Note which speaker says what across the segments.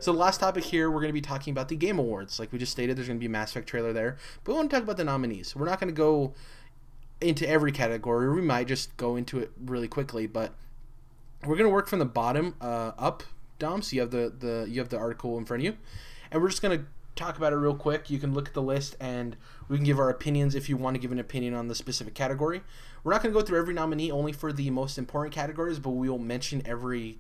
Speaker 1: So the last topic here, we're going to be talking about the Game Awards. Like we just stated, there's going to be a Mass Effect trailer there. But we want to talk about the nominees. We're not going to go into every category. We might just go into it really quickly, but we're going to work from the bottom up, Dom. So you have the article in front of you, and we're just going to talk about it real quick. You can look at the list, and we can give our opinions if you want to give an opinion on the specific category. We're not going to go through every nominee, only for the most important categories, but we will mention every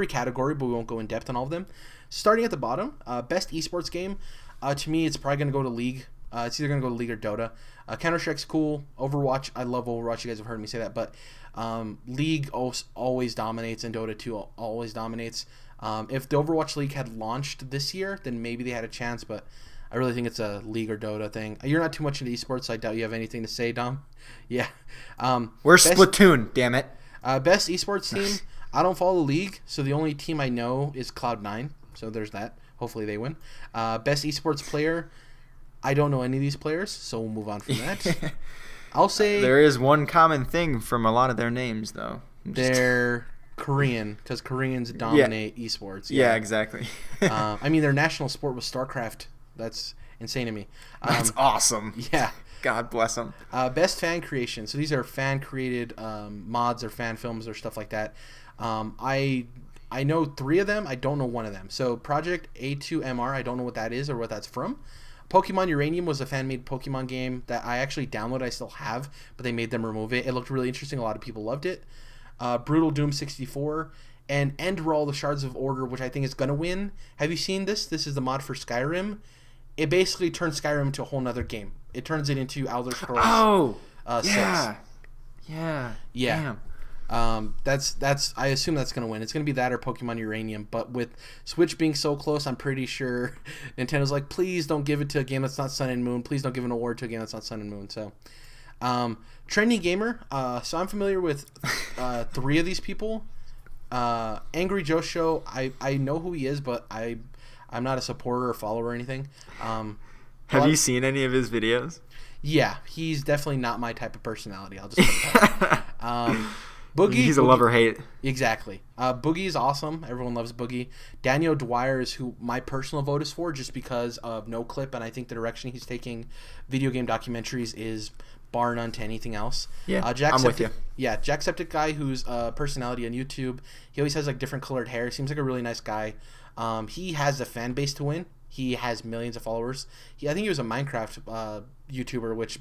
Speaker 1: category, but we won't go in depth on all of them. Starting at the bottom, best esports game. To me, it's probably going to go to League. It's either going to go to League or Dota. Counter-Strike's cool. Overwatch, I love Overwatch. You guys have heard me say that, but League always dominates, and Dota 2 always dominates. If the Overwatch League had launched this year, then maybe they had a chance, but I really think it's a League or Dota thing. You're not too much into esports, so I doubt you have anything to say, Dom. Yeah.
Speaker 2: We're Splatoon, damn it.
Speaker 1: Best esports team. I don't follow the League, so the only team I know is Cloud9. So there's that. Hopefully they win. Best esports player. I don't know any of these players, so we'll move on from that. I'll say
Speaker 2: there is one common thing from a lot of their names, though.
Speaker 1: They're Korean, because Koreans dominate esports.
Speaker 2: Yeah, exactly.
Speaker 1: I mean, their national sport was StarCraft. That's insane to me.
Speaker 2: That's awesome.
Speaker 1: Yeah.
Speaker 2: God bless them.
Speaker 1: Best fan creation. So these are fan-created mods or fan films or stuff like that. I know 3 of them. I don't know one of them. So Project A2MR, I don't know what that is or what that's from. Pokemon Uranium was a fan-made Pokemon game that I actually downloaded. I still have, but they made them remove it. It looked really interesting. A lot of people loved it. Brutal Doom 64 and End Roll the Shards of Order, which I think is going to win. Have you seen this? This is the mod for Skyrim. It basically turns Skyrim into a whole nother game. It turns it into Elder Scrolls 6.
Speaker 2: Yeah.
Speaker 1: Damn. That's I assume that's going to win. It's going to be that or Pokemon Uranium, but with Switch being so close, I'm pretty sure Nintendo's like, please don't give it to a game that's not Sun and Moon. Please don't give an award to a game that's not Sun and Moon. So, Trendy Gamer. So I'm familiar with 3 of these people. Angry Joe Show. I know who he is, but I'm not a supporter or follower or anything.
Speaker 2: Have you seen any of his videos?
Speaker 1: Yeah, he's definitely not my type of personality. I'll just put that. Boogie.
Speaker 2: He's a love-or-hate.
Speaker 1: Exactly. Boogie is awesome. Everyone loves Boogie. Daniel Dwyer is who my personal vote is for, just because of No Clip, and I think the direction he's taking video game documentaries is bar none to anything else.
Speaker 2: Yeah, I'm with you.
Speaker 1: Yeah, Jacksepticeye guy who's a personality on YouTube. He always has like different colored hair. Seems like a really nice guy. He has a fan base to win. He has millions of followers. I think he was a Minecraft YouTuber, which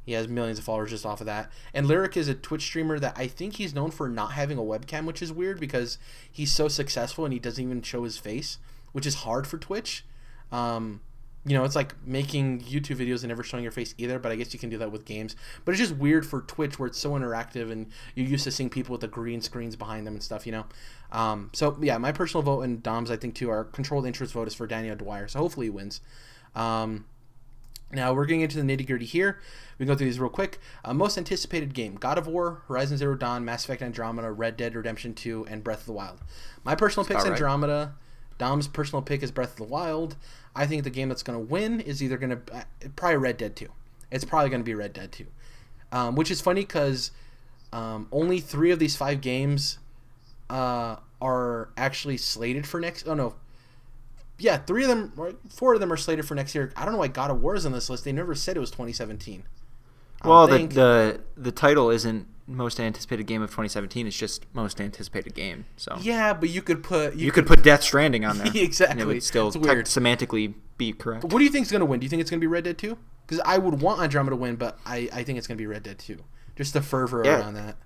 Speaker 1: he has millions of followers just off of that. And Lyric is a Twitch streamer that I think he's known for not having a webcam, which is weird because he's so successful and he doesn't even show his face, which is hard for Twitch. It's like making YouTube videos and never showing your face either, but I guess you can do that with games. But it's just weird for Twitch where it's so interactive and you're used to seeing people with the green screens behind them and stuff, So, yeah, my personal vote and Dom's, I think, too, our controlled interest vote is for Daniel Dwyer, so hopefully he wins. Now, we're getting into the nitty-gritty here. We can go through these real quick. Most anticipated game: God of War, Horizon Zero Dawn, Mass Effect Andromeda, Red Dead Redemption 2, and Breath of the Wild. My personal pick is Andromeda. Dom's personal pick is Breath of the Wild. I think the game that's going to win is either going to probably Red Dead 2. It's probably going to be Red Dead 2, which is funny because only 3 of these 5 games are actually slated for next. Oh no, yeah, 3 of them, 4 of them are slated for next year. I don't know why God of War is on this list. They never said it was 2017.
Speaker 2: Well, the title isn't most anticipated game of 2017. It's just most anticipated game. So
Speaker 1: yeah, but you could put
Speaker 2: Death Stranding on there.
Speaker 1: Exactly.
Speaker 2: And it would still semantically be correct.
Speaker 1: But what do you think is going to win? Do you think it's going to be Red Dead 2? Because I would want Andromeda to win, but I think it's going to be Red Dead 2. Just the fervor around that.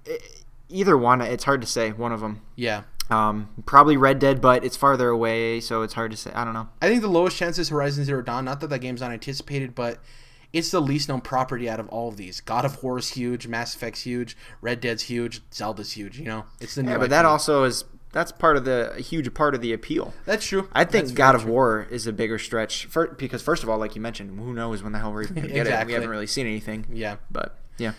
Speaker 2: Either one. It's hard to say. One of them.
Speaker 1: Yeah.
Speaker 2: Probably Red Dead, but it's farther away, so it's hard to say. I don't know.
Speaker 1: I think the lowest chance is Horizon Zero Dawn. Not that game's not anticipated, but it's the least known property out of all of these. God of War is huge, Mass Effect's huge, Red Dead's huge, Zelda's huge. It's the new.
Speaker 2: Yeah, but that also is that's a huge part of the appeal.
Speaker 1: That's true.
Speaker 2: I think God of War is a bigger stretch because first of all, like you mentioned, who knows when the hell we're even gonna get it? We haven't really seen anything.
Speaker 1: Yeah,
Speaker 2: but yeah.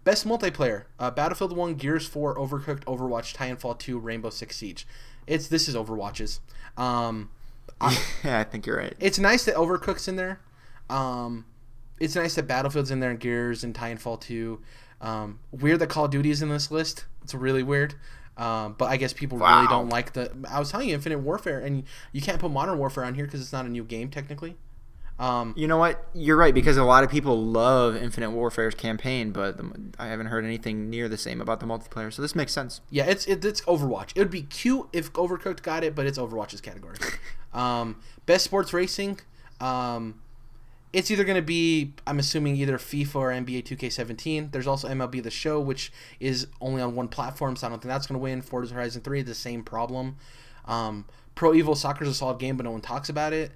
Speaker 1: Best multiplayer: Battlefield 1, Gears 4, Overcooked, Overwatch, Titanfall 2, Rainbow Six Siege. This is Overwatch's.
Speaker 2: I think you're right.
Speaker 1: It's nice that Overcooked's in there. It's nice that Battlefield's in there and Gears and Titanfall 2. Weird that Call of Duty is in this list. It's really weird. But I guess people really don't like the. I was telling you, Infinite Warfare, and you can't put Modern Warfare on here because it's not a new game technically.
Speaker 2: You know what? You're right, because a lot of people love Infinite Warfare's campaign, but I haven't heard anything near the same about the multiplayer, so this makes sense.
Speaker 1: Yeah, it's Overwatch. It would be cute if Overcooked got it, but it's Overwatch's category. Best sports racing. It's either going to be, I'm assuming, either FIFA or NBA 2K17. There's also MLB The Show, which is only on one platform, so I don't think that's going to win. Forza Horizon 3, the same problem. Pro Evo Soccer is a solid game, but no one talks about it.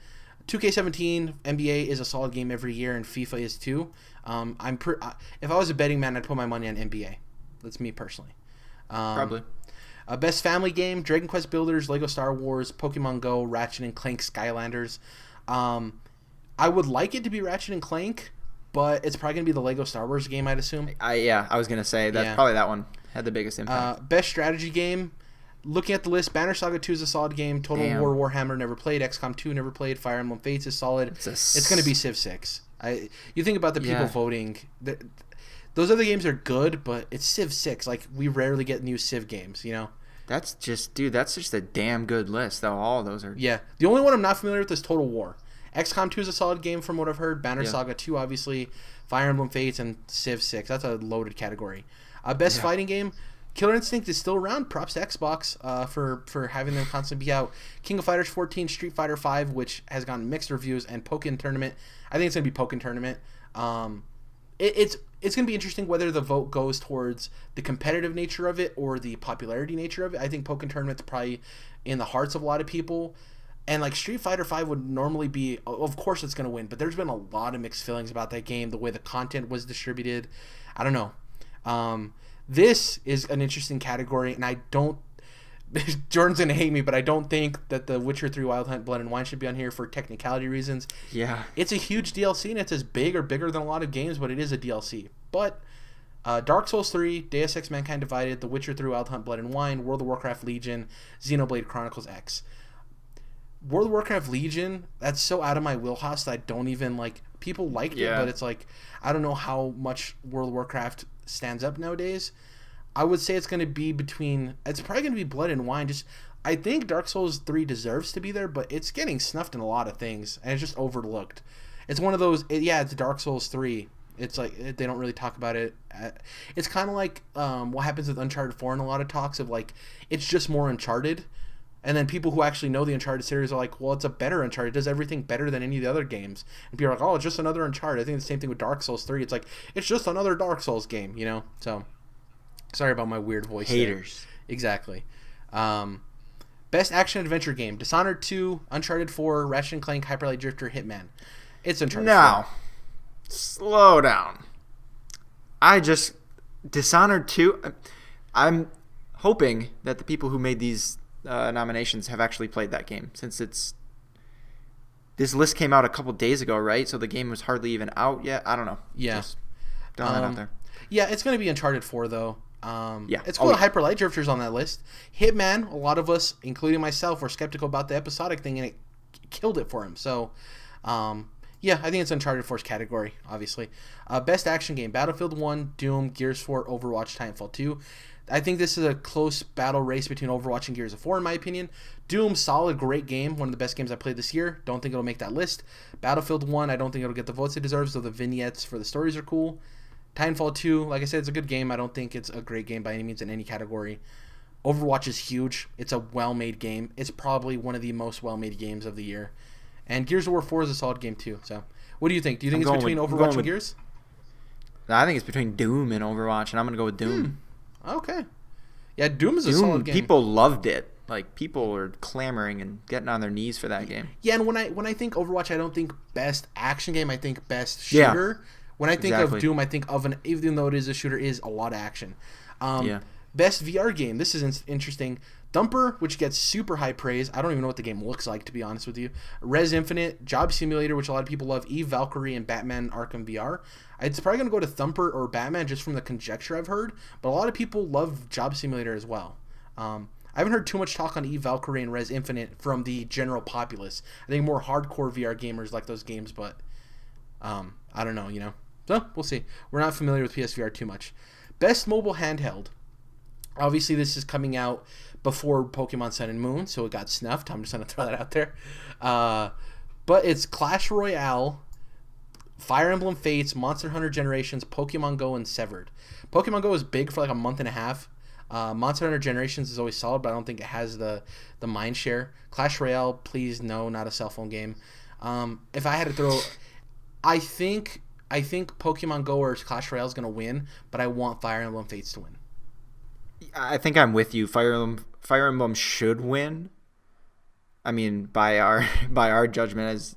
Speaker 1: 2K17 NBA is a solid game every year, and FIFA is too. If I was a betting man, I'd put my money on NBA. That's me personally.
Speaker 2: Probably.
Speaker 1: Best family game: Dragon Quest Builders, Lego Star Wars, Pokemon Go, Ratchet and Clank Skylanders. I would like it to be Ratchet and Clank, but it's probably gonna be the Lego Star Wars game, I'd assume.
Speaker 2: I was gonna say that's probably that one had the biggest impact.
Speaker 1: Best strategy game. Looking at the list, Banner Saga 2 is a solid game. Total War Warhammer never played. XCOM 2 never played. Fire Emblem Fates is solid. It's going to be Civ 6. You think about the people voting. Those other games are good, but it's Civ 6. Like, we rarely get new Civ games, you know?
Speaker 2: That's just a damn good list, though. All of those are...
Speaker 1: Yeah. The only one I'm not familiar with is Total War. XCOM 2 is a solid game from what I've heard. Banner Saga 2, obviously. Fire Emblem Fates and Civ 6. That's a loaded category. Best fighting game... Killer Instinct is still around. Props to Xbox for having them constantly be out. King of Fighters 14, Street Fighter 5, which has gotten mixed reviews, and Pokken Tournament. I think it's going to be Pokken Tournament. It's going to be interesting whether the vote goes towards the competitive nature of it or the popularity nature of it. I think Pokken Tournament's probably in the hearts of a lot of people. And like Street Fighter 5 would normally be, of course it's going to win, but there's been a lot of mixed feelings about that game, the way the content was distributed. I don't know. This is an interesting category, and I don't... Jordan's going to hate me, but I don't think that The Witcher 3 Wild Hunt Blood and Wine should be on here for technicality reasons.
Speaker 2: Yeah.
Speaker 1: It's a huge DLC, and it's as big or bigger than a lot of games, but it is a DLC. But Dark Souls 3, Deus Ex Mankind Divided, The Witcher 3 Wild Hunt Blood and Wine, World of Warcraft Legion, Xenoblade Chronicles X. World of Warcraft Legion, that's so out of my wheelhouse that I don't even, like... People liked it, but it's like... I don't know how much World of Warcraft stands up nowadays. I would say it's going to be between... It's probably going to be Blood and Wine. I think Dark Souls 3 deserves to be there, but it's getting snuffed in a lot of things, and it's just overlooked. It's one of those... it's Dark Souls 3. It's like, they don't really talk about it. It's kind of like what happens with Uncharted 4 in a lot of talks of, like, it's just more Uncharted. And then people who actually know the Uncharted series are like, well, it's a better Uncharted. It does everything better than any of the other games. And people are like, oh, it's just another Uncharted. I think the same thing with Dark Souls 3. It's like, it's just another Dark Souls game, you know? So, sorry about my weird voice.
Speaker 2: Haters.
Speaker 1: There. Exactly. Best action-adventure game. Dishonored 2, Uncharted 4, Ratchet & Clank, Hyper Light Drifter, Hitman. It's Uncharted 4.
Speaker 2: Now, slow down. Dishonored 2, I'm hoping that the people who made these... nominations have actually played that game, since this list came out a couple days ago, right? So the game was hardly even out yet. I don't know.
Speaker 1: Yeah.
Speaker 2: Just throwing that out there.
Speaker 1: Yeah, it's going to be Uncharted 4, though.
Speaker 2: Yeah.
Speaker 1: It's cool that Hyper Light Drifter's on that list. Hitman, a lot of us, including myself, were skeptical about the episodic thing, and it killed it for him. So, yeah, I think it's Uncharted 4's category, obviously. Best action game, Battlefield 1, Doom, Gears 4, Overwatch, Titanfall 2. I think this is a close battle race between Overwatch and Gears of 4, in my opinion. Doom, solid, great game. One of the best games I played this year. Don't think it'll make that list. Battlefield 1, I don't think it'll get the votes it deserves, though the vignettes for the stories are cool. Titanfall 2, like I said, it's a good game. I don't think it's a great game by any means in any category. Overwatch is huge. It's a well-made game. It's probably one of the most well-made games of the year. And Gears of War 4 is a solid game, too. So, what do you think? Do you think it's between Overwatch and Gears?
Speaker 2: I think it's between Doom and Overwatch, and I'm going to go with Doom.
Speaker 1: Okay. Yeah, Doom is a solid game.
Speaker 2: People loved it. Like, people were clamoring and getting on their knees for that game.
Speaker 1: Yeah, and when I think Overwatch, I don't think best action game. I think best shooter. Yeah, when I think of Doom, I think of even though it is a shooter, is a lot of action. Best VR game. This is interesting. Thumper, which gets super high praise. I don't even know what the game looks like, to be honest with you. Res Infinite, Job Simulator, which a lot of people love, Eve Valkyrie, and Batman Arkham VR. It's probably going to go to Thumper or Batman just from the conjecture I've heard, but a lot of people love Job Simulator as well. I haven't heard too much talk on Eve Valkyrie and Res Infinite from the general populace. I think more hardcore VR gamers like those games, but I don't know, you know. So, we'll see. We're not familiar with PSVR too much. Best mobile handheld. Obviously, this is coming out before Pokemon Sun and Moon, so it got snuffed. I'm just going to throw that out there. But it's Clash Royale, Fire Emblem Fates, Monster Hunter Generations, Pokemon Go, and Severed. Pokemon Go is big for like a month and a half. Monster Hunter Generations is always solid, but I don't think it has the mind share. Clash Royale, please no, not a cell phone game. If I had to throw, I think Pokemon Go or Clash Royale is going to win, but I want Fire Emblem Fates to win.
Speaker 2: I think I'm with you. Fire Emblem should win. I mean, by our judgment as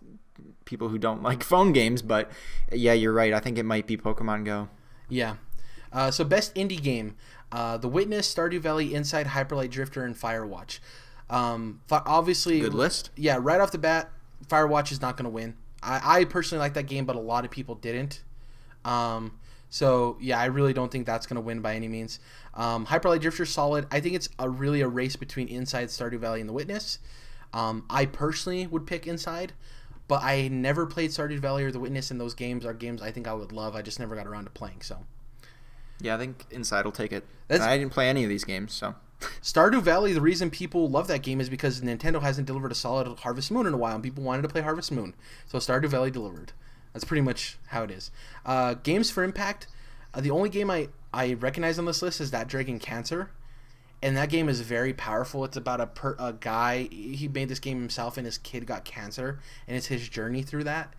Speaker 2: people who don't like phone games, but yeah, you're right. I think it might be Pokemon Go.
Speaker 1: Yeah. So best indie game: The Witness, Stardew Valley, Inside, Hyperlight Drifter, and Firewatch. Obviously,
Speaker 2: good list.
Speaker 1: Yeah, right off the bat, Firewatch is not going to win. I personally like that game, but a lot of people didn't. So yeah, I really don't think that's going to win by any means. Hyperlight Drifter solid. I think it's a race between Inside, Stardew Valley, and The Witness. I personally would pick Inside, but I never played Stardew Valley or The Witness, and those games are games I think I would love. I just never got around to playing. So
Speaker 2: yeah, I think Inside will take it. I didn't play any of these games, so.
Speaker 1: Stardew Valley, the reason people love that game is because Nintendo hasn't delivered a solid Harvest Moon in a while, and people wanted to play Harvest Moon. So Stardew Valley delivered. That's pretty much how it is. Games for Impact, the only game I recognize on this list is That Dragon Cancer, and that game is very powerful. It's about a guy, he made this game himself, and his kid got cancer, and it's his journey through that.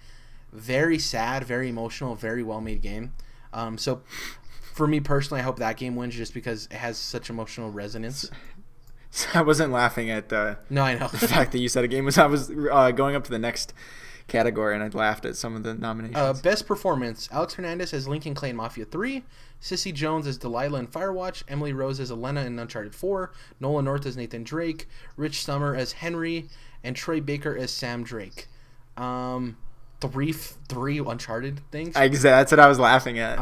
Speaker 1: Very sad, very emotional, very well-made game. So for me personally, I hope that game wins just because it has such emotional resonance.
Speaker 2: So I wasn't laughing at
Speaker 1: no, I know.
Speaker 2: the fact that you said a game was. I was going up to the next category, and I laughed at some of the nominations.
Speaker 1: Best performance: Alex Hernandez as Lincoln Clay in Mafia 3, Sissy Jones as Delilah in Firewatch, Emily Rose as Elena in Uncharted 4, Nolan North as Nathan Drake, Rich Summer as Henry, and Troy Baker as Sam Drake. Three Uncharted things.
Speaker 2: That's what I was laughing at.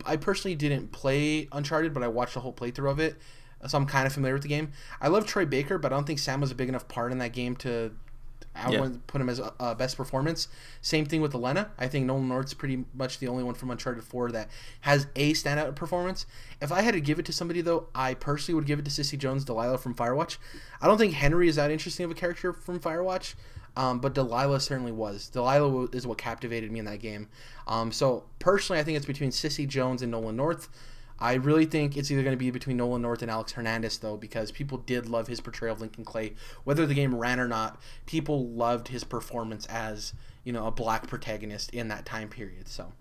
Speaker 1: I personally didn't play Uncharted, but I watched the whole playthrough of it, so I'm kind of familiar with the game. I love Troy Baker, but I don't think Sam was a big enough part in that game to. I wouldn't put him as best performance. Same thing with Elena. I think Nolan North's pretty much the only one from Uncharted 4 that has a standout performance. If I had to give it to somebody, though, I personally would give it to Sissy Jones, Delilah from Firewatch. I don't think Henry is that interesting of a character from Firewatch, but Delilah certainly was. Delilah is what captivated me in that game. So personally, I think it's between Sissy Jones and Nolan North. I really think it's either going to be between Nolan North and Alex Hernandez, though, because people did love his portrayal of Lincoln Clay. Whether the game ran or not, people loved his performance as, a black protagonist in that time period. So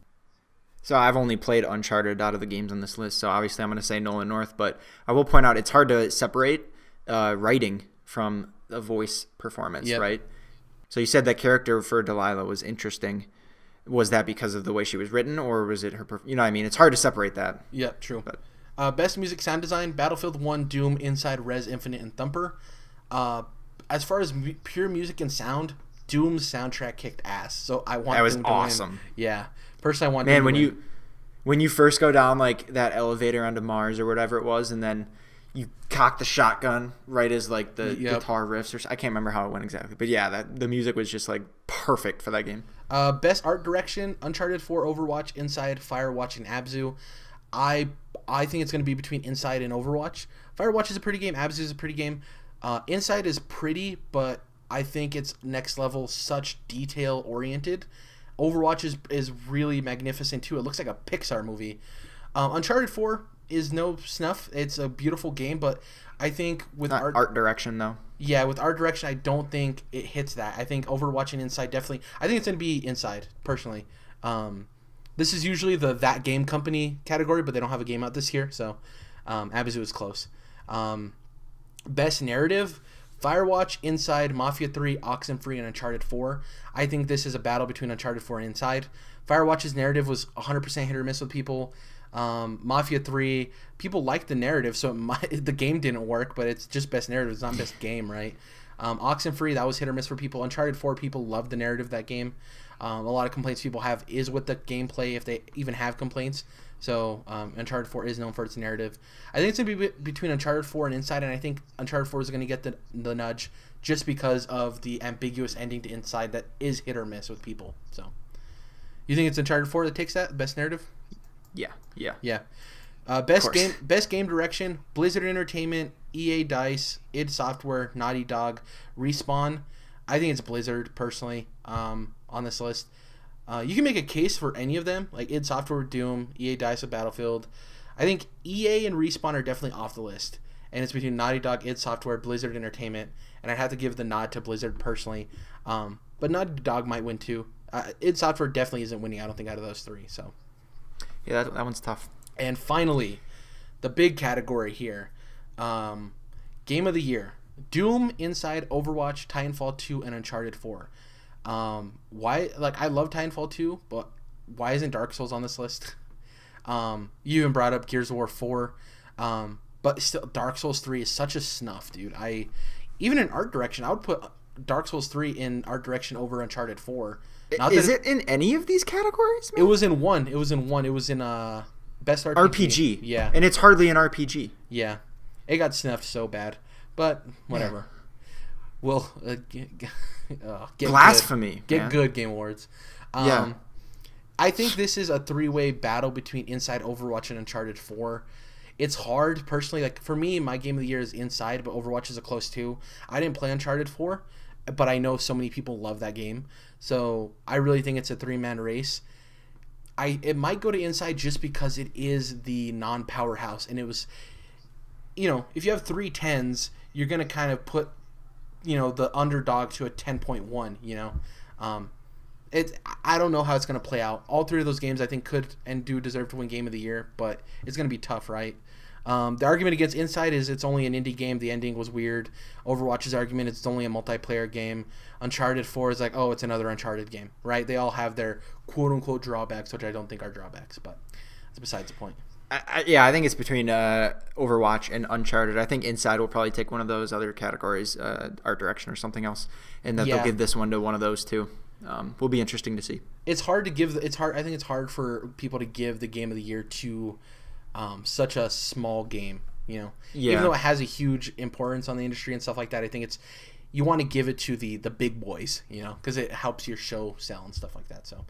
Speaker 2: I've only played Uncharted out of the games on this list, so obviously I'm going to say Nolan North, but I will point out it's hard to separate writing from a voice performance, right? So you said that character for Delilah was interesting. Was that because of the way she was written, or was it her? It's hard to separate that.
Speaker 1: Yeah, true. But. Best music sound design: Battlefield 1, Doom, Inside, Res Infinite, and Thumper. As far as pure music and sound, Doom's soundtrack kicked ass. So I want.
Speaker 2: That was
Speaker 1: Doom to
Speaker 2: awesome.
Speaker 1: Win. Yeah, personally, I want.
Speaker 2: Man,
Speaker 1: Doom to win.
Speaker 2: when you first go down like that elevator onto Mars or whatever it was, and then you cock the shotgun right as like the guitar riffs, or I can't remember how it went exactly, but yeah, the music was just like perfect for that game.
Speaker 1: Best art direction: Uncharted 4, Overwatch, Inside, Firewatch, and Abzu. I think it's going to be between Inside and Overwatch. Firewatch is a pretty game. Abzu is a pretty game. Inside is pretty, but I think it's next level, such detail oriented. Overwatch is really magnificent too. It looks like a Pixar movie. Uncharted 4 is no snuff. It's a beautiful game, but I think with
Speaker 2: not art direction though.
Speaker 1: Yeah, with art direction, I don't think it hits that. I think Overwatch and Inside definitely. I think it's going to be Inside, personally. This is usually the That Game Company category, but they don't have a game out this year, so Abzu is close. Best narrative: Firewatch, Inside, Mafia 3, Oxenfree, and Uncharted 4. I think this is a battle between Uncharted 4 and Inside. Firewatch's narrative was 100% hit or miss with people. Mafia 3, people liked the narrative, so the game didn't work, but it's just best narrative. It's not best game, right? Oxenfree, that was hit or miss for people. Uncharted 4, people loved the narrative of that game. A lot of complaints people have is with the gameplay, if they even have complaints. So Uncharted 4 is known for its narrative. I think it's going to be between Uncharted 4 and Inside, and I think Uncharted 4 is going to get the nudge just because of the ambiguous ending to Inside that is hit or miss with people. So you think it's Uncharted 4 that takes that, best narrative?
Speaker 2: Yeah.
Speaker 1: Yeah. Best game direction: Blizzard Entertainment, EA Dice, id Software, Naughty Dog, Respawn. I think it's Blizzard personally on this list. You can make a case for any of them, like id Software, Doom, EA Dice, Battlefield. I think EA and Respawn are definitely off the list, and it's between Naughty Dog, id Software, Blizzard Entertainment, and I'd have to give the nod to Blizzard personally. But Naughty Dog might win too. id Software definitely isn't winning, I don't think, out of those three. So
Speaker 2: yeah, that one's tough.
Speaker 1: And finally, the big category here, Game of the Year: Doom, Inside, Overwatch, Titanfall 2, and Uncharted 4. Why? Like, I love Titanfall 2, but why isn't Dark Souls on this list? You even brought up Gears of War 4, but still, Dark Souls 3 is such a snuff, dude. Even in art direction, I would put Dark Souls 3 in art direction over Uncharted 4.
Speaker 2: Is it in any of these categories, man?
Speaker 1: It was in one. It was in Best RPG. Yeah.
Speaker 2: And it's hardly an RPG.
Speaker 1: Yeah. It got snuffed so bad. But whatever. Well, get
Speaker 2: blasphemy.
Speaker 1: Get good, Game Awards.
Speaker 2: Yeah.
Speaker 1: I think this is a three-way battle between Inside, Overwatch, and Uncharted 4. It's hard, personally. Like, for me, my Game of the Year is Inside, but Overwatch is a close two. I didn't play Uncharted 4, but I know so many people love that game. So I really think it's a three-man race. It might go to Inside just because it is the non-powerhouse, and it was, if you have 3 10s, you're going to kind of put, the underdog to a 10.1, I don't know how it's going to play out. All three of those games I think could and do deserve to win Game of the Year, but it's going to be tough, right? The argument against Inside is it's only an indie game. The ending was weird. Overwatch's argument is it's only a multiplayer game. Uncharted 4 is like, oh, it's another Uncharted game, right? They all have their quote-unquote drawbacks, which I don't think are drawbacks, but that's besides the point.
Speaker 2: I think it's between Overwatch and Uncharted. I think Inside will probably take one of those other categories, art direction or something else, and that they'll give this one to one of those two. Will be interesting to see.
Speaker 1: It's hard to give. I think it's hard for people to give the Game of the Year to such a small game. Even though it has a huge importance on the industry and stuff like that, I think you want to give it to the big boys, because it helps your show sell and stuff like that. So